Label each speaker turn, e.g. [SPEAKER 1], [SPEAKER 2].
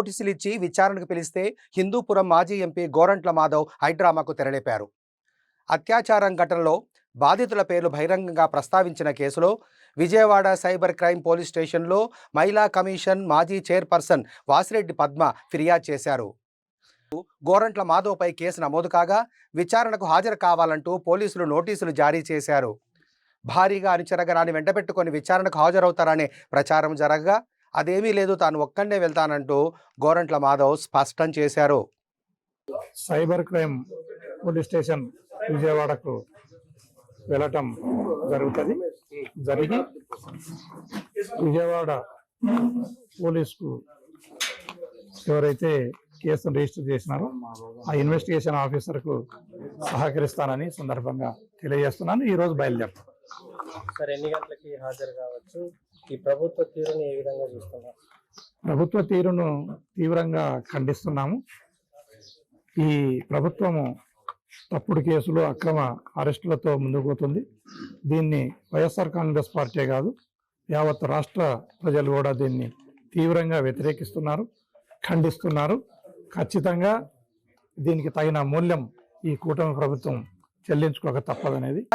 [SPEAKER 1] నోటీసులు ఇచ్చి విచారణకు పిలిస్తే హిందూపురం మాజీ ఎంపీ గోరంట్ల మాధవ్ హైడ్రామాకు తెరలేపారు. అత్యాచారం ఘటనలో బాధితుల పేర్లు బహిరంగంగా ప్రస్తావించిన కేసులో విజయవాడ సైబర్ క్రైమ్ పోలీస్ స్టేషన్లో మహిళా కమిషన్ మాజీ చైర్పర్సన్ వాసిరెడ్డి పద్మ ఫిర్యాదు చేశారు. గోరంట్ల మాధవ్పై కేసు నమోదు కాగా విచారణకు హాజరు కావాలంటూ పోలీసులు నోటీసులు జారీ చేశారు. భారీగా అనుచరగణాన్ని వెంటబెట్టుకొని విచారణకు హాజరవుతారనే ప్రచారం జరగగా అదేమీ లేదు, తాను ఒక్కడే వెళ్తానంటూ గోరంట్ల మాధవ్ స్పష్టం చేశారు.
[SPEAKER 2] సైబర్ క్రైమ్ పోలీస్ స్టేషన్ విజయవాడకు వెళ్ళటం జరిగి విజయవాడ పోలీసుకు ఎవరైతే కేసును రిజిస్టర్ చేసినారో ఆ ఇన్వెస్టిగేషన్ ఆఫీసర్కు సహకరిస్తానని సందర్భంగా తెలియజేస్తున్నాను. ఈరోజు బయలుదేరుతాను.
[SPEAKER 3] సార్, ఎన్ని గంటలకి హాజరు కావచ్చు? ఈ ప్రభుత్వ తీరును ఏ విధంగా చూస్తున్నారు?
[SPEAKER 2] ప్రభుత్వ తీరును తీవ్రంగా ఖండిస్తున్నాము. ఈ ప్రభుత్వము తప్పుడు కేసులు, అక్రమ అరెస్టులతో ముందుకు పోతుంది. దీన్ని వైఎస్ఆర్ కాంగ్రెస్ పార్టీ కాదు, యావత్ రాష్ట్ర ప్రజలు కూడా దీన్ని తీవ్రంగా వ్యతిరేకిస్తున్నారు, ఖండిస్తున్నారు. ఖచ్చితంగా దీనికి తగిన మూల్యం ఈ కూటమి ప్రభుత్వం చెల్లించుకోక తప్పదనేది